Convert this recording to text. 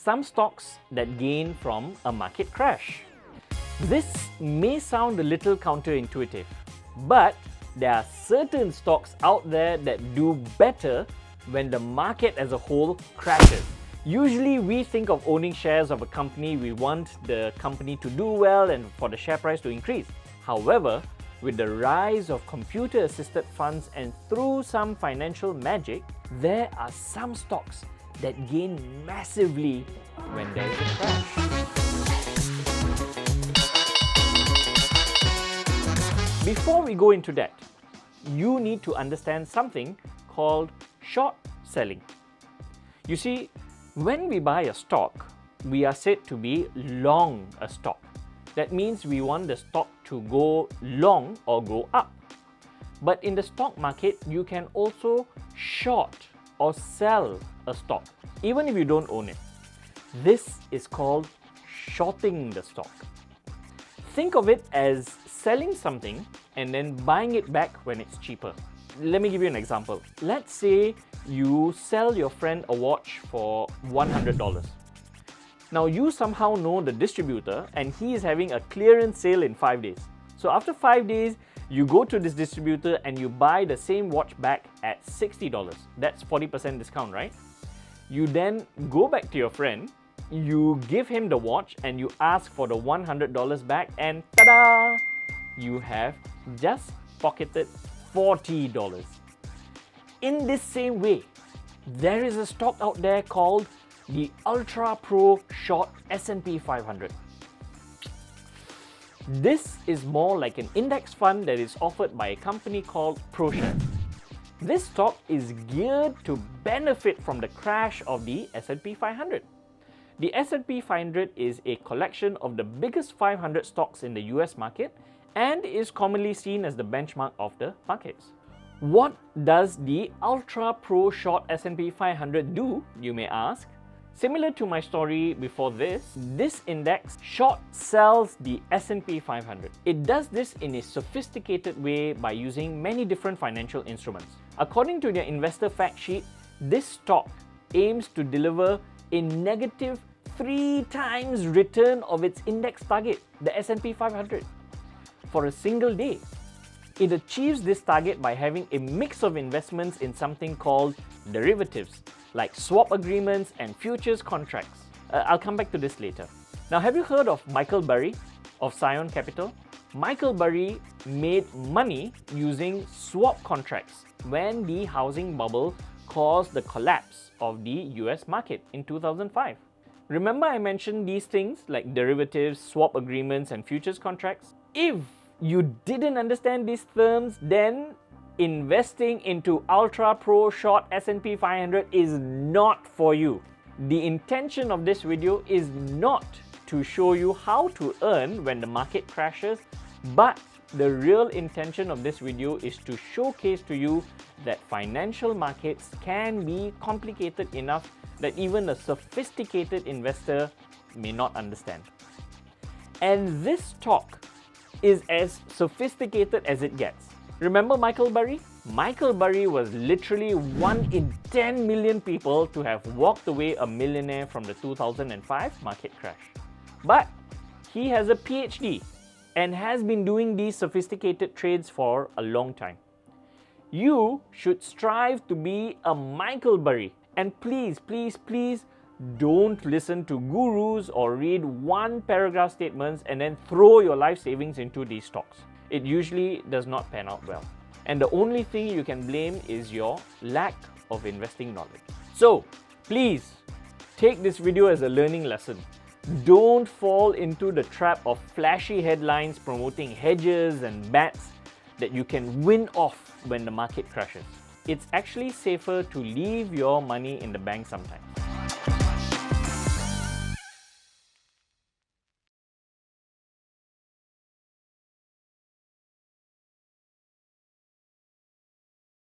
some stocks that gain from a market crash. This may sound a little counterintuitive, but there are certain stocks out there that do better when the market as a whole crashes. Usually we think of owning shares of a company, we want the company to do well and for the share price to increase. However, with the rise of computer-assisted funds and through some financial magic, there are some stocks that gain massively when there is a crash. Before we go into that, you need to understand something called short selling. You see, when we buy a stock, we are said to be long a stock. That means we want the stock to go long or go up. But in the stock market, you can also short or sell a stock, even if you don't own it. This is called shorting the stock. Think of it as selling something and then buying it back when it's cheaper. Let me give you an example. Let's say you sell your friend a watch for $100. Now you somehow know the distributor and he is having a clearance sale in 5 days. So after 5 days, you go to this distributor and you buy the same watch back at $60. That's 40% discount, right? You then go back to your friend, you give him the watch and you ask for the $100 back, and ta-da! You have just pocketed $40. In this same way, there is a stock out there called the ULTRAPRO Short S&P 500. This is more like an index fund that is offered by a company called ProShares. This stock is geared to benefit from the crash of the S&P 500. The S&P 500 is a collection of the biggest 500 stocks in the US market and is commonly seen as the benchmark of the markets. What does the ULTRAPRO Short S&P 500 do, you may ask? Similar to my story before this index short sells the S&P 500. It does this in a sophisticated way by using many different financial instruments. According to their investor fact sheet, this stock aims to deliver a negative 3 times return of its index target, the S&P 500, for a single day. It achieves this target by having a mix of investments in something called derivatives, like swap agreements and futures contracts. I'll come back to this later. Now, have you heard of Michael Burry of Scion Capital? Michael Burry made money using swap contracts when the housing bubble caused the collapse of the US market in 2005. Remember I mentioned these things like derivatives, swap agreements and futures contracts? If you didn't understand these terms, then investing into ULTRAPRO Short S&P 500 is not for you. The intention of this video is not to show you how to earn when the market crashes, but the real intention of this video is to showcase to you that financial markets can be complicated enough that even a sophisticated investor may not understand. And this stock is as sophisticated as it gets. Remember Michael Burry? Michael Burry was literally 1 in 10 million people to have walked away a millionaire from the 2005 market crash. But he has a PhD and has been doing these sophisticated trades for a long time. You should strive to be a Michael Burry, and please, please, please don't listen to gurus or read one paragraph statements and then throw your life savings into these stocks. It usually does not pan out well. And the only thing you can blame is your lack of investing knowledge. So, please take this video as a learning lesson. Don't fall into the trap of flashy headlines promoting hedges and bets that you can win off when the market crashes. It's actually safer to leave your money in the bank sometimes.